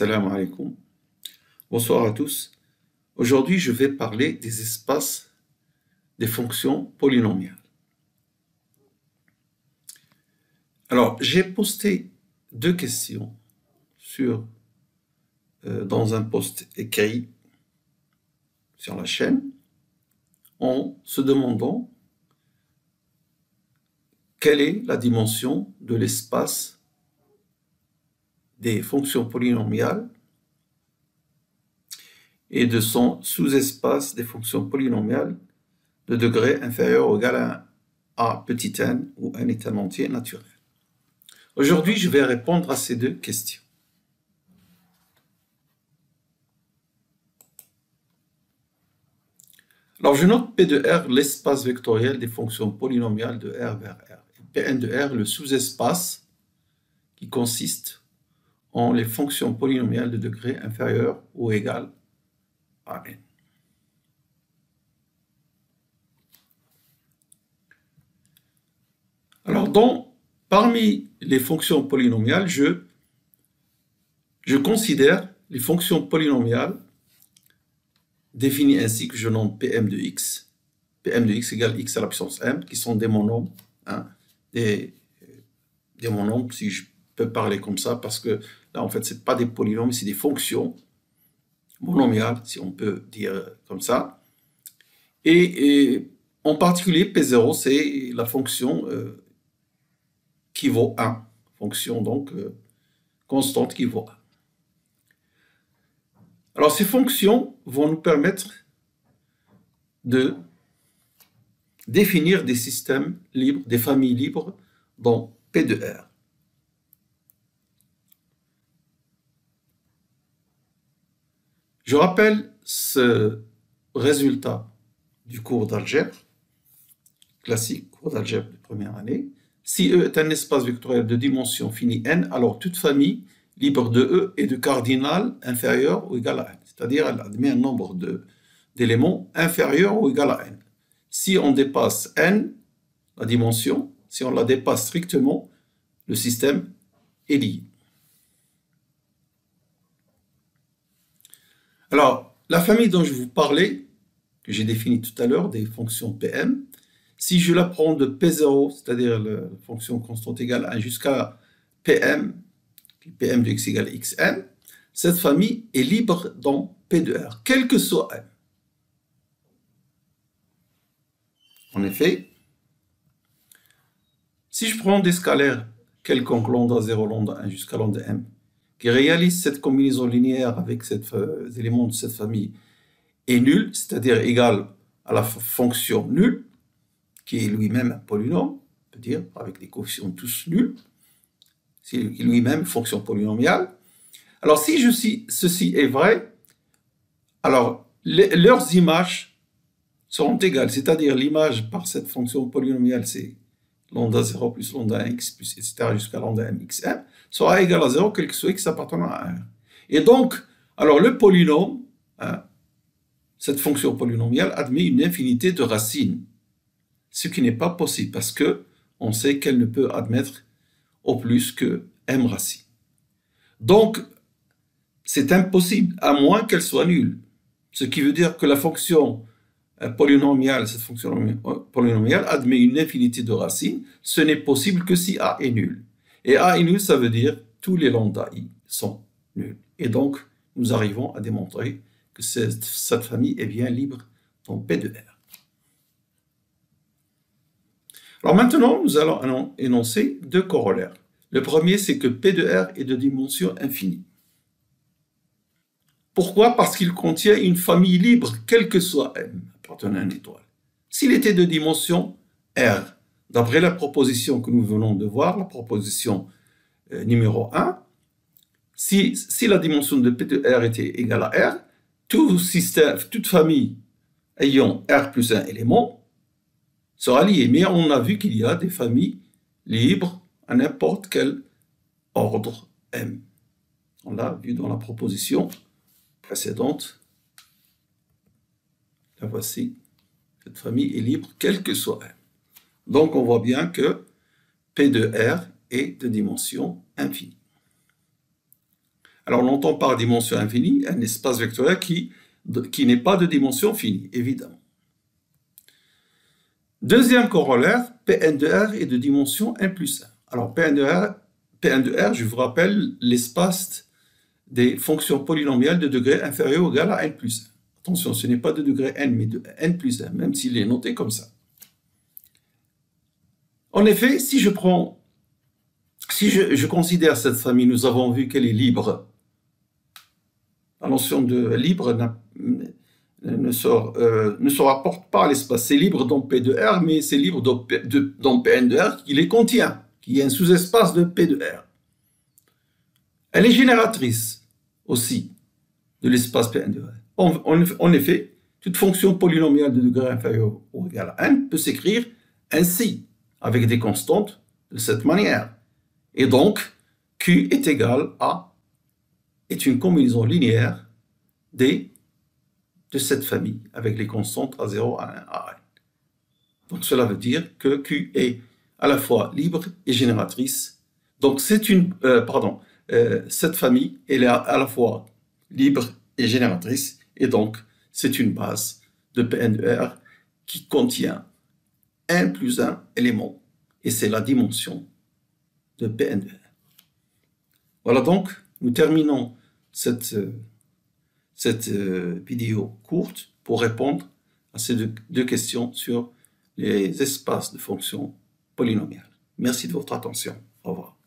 Assalamu alaikum. Bonsoir à tous. Aujourd'hui, je vais parler des espaces des fonctions polynomiales. Alors, j'ai posté deux questions dans un post écrit sur la chaîne en se demandant quelle est la dimension de l'espace des fonctions polynomiales et de son sous-espace des fonctions polynomiales de degré inférieur ou égal à a petit n ou n est un entier naturel. Aujourd'hui, je vais répondre à ces deux questions. Alors, je note P de R, l'espace vectoriel des fonctions polynomiales de R vers R. Et Pn de R, le sous-espace qui consiste en les fonctions polynomiales de degré inférieur ou égal à n. Alors, parmi les fonctions polynomiales, je considère les fonctions polynomiales définies ainsi que je nomme Pm de x. Pm de x égale x à la puissance m, qui sont des monomes. Des monomes, si je peux parler comme ça, parce que là, en fait, ce n'est pas des polynômes, c'est des fonctions monomiales, si on peut dire comme ça. Et en particulier, P0, c'est la fonction qui vaut 1. Fonction, donc, constante qui vaut 1. Alors, ces fonctions vont nous permettre de définir des systèmes libres, des familles libres dans P de R. Je rappelle ce résultat du cours d'algèbre, classique, cours d'algèbre de première année. Si E est un espace vectoriel de dimension finie n, alors toute famille libre de E est de cardinal inférieur ou égal à n. C'est-à-dire, elle admet un nombre d'éléments inférieur ou égal à n. Si on dépasse n, la dimension, si on la dépasse strictement, le système est lié. Alors, la famille dont je vous parlais, que j'ai définie tout à l'heure, des fonctions Pm, si je la prends de P0, c'est-à-dire la fonction constante égale à 1 jusqu'à Pm, Pm de x égale xn, cette famille est libre dans P de R, quel que soit m. En effet, si je prends des scalaires quelconques lambda 0, lambda 1 jusqu'à lambda m, qui réalisent cette combinaison linéaire avec ces éléments de cette famille est nul, c'est-à-dire égal à la fonction nulle, qui est lui-même un polynôme, on peut dire, avec des coefficients tous nuls, c'est lui-même fonction polynomiale. Alors, si ceci est vrai, alors leurs images seront égales, c'est-à-dire l'image par cette fonction polynomiale, c'est lambda 0 plus lambda 1x plus etc. jusqu'à lambda m xm, sera égal à 0, quel que soit x appartenant à 1. Et donc, alors le polynôme, cette fonction polynomiale admet une infinité de racines, ce qui n'est pas possible parce qu'on sait qu'elle ne peut admettre au plus que m racines. Donc, c'est impossible, à moins qu'elle soit nulle. Ce qui veut dire que la fonction polynomiale, cette fonction polynomiale admet une infinité de racines. Ce n'est possible que si A est nul. Et A est nul, ça veut dire tous les lambda I sont nuls. Et donc, nous arrivons à démontrer que cette famille est bien libre dans P de R. Alors maintenant, nous allons énoncer deux corollaires. Le premier, c'est que P de R est de dimension infinie. Pourquoi? Parce qu'il contient une famille libre, quelle que soit M, appartenant à une étoile. S'il était de dimension R, d'après la proposition que nous venons de voir, la proposition numéro 1, si la dimension de P de R était égale à R, toute famille ayant R plus un élément sera liée. Mais on a vu qu'il y a des familles libres à n'importe quel ordre M. On l'a vu dans la proposition précédente. La voici. Cette famille est libre, quel que soit M. Donc, on voit bien que P de R est de dimension infinie. Alors, on entend par dimension infinie un espace vectoriel qui n'est pas de dimension finie, évidemment. Deuxième corollaire, Pn de R est de dimension n plus 1. Alors, Pn de R, je vous rappelle l'espace des fonctions polynomiales de degré inférieur ou égal à n plus 1. Attention, ce n'est pas de degré n, mais de n plus 1, même s'il est noté comme ça. En effet, si je considère cette famille, nous avons vu qu'elle est libre. La notion de libre ne se rapporte pas à l'espace. C'est libre dans P de R, mais c'est libre dans Pn de R qui les contient, qui est un sous-espace de P de R. Elle est génératrice aussi de l'espace Pn de R. En effet, toute fonction polynomiale de degré inférieur ou égal à n peut s'écrire ainsi, avec des constantes de cette manière. Et donc, Q est égal à, est une combinaison linéaire de cette famille, avec les constantes A0, A1, A1. Donc cela veut dire que Q est à la fois libre et génératrice. Donc c'est cette famille, elle est à la fois libre et génératrice, et donc c'est une base de Pn de R qui contient 1 plus 1 élément, et c'est la dimension de Pn de R. Voilà donc, nous terminons cette vidéo courte pour répondre à ces deux questions sur les espaces de fonctions polynomiales. Merci de votre attention. Au revoir.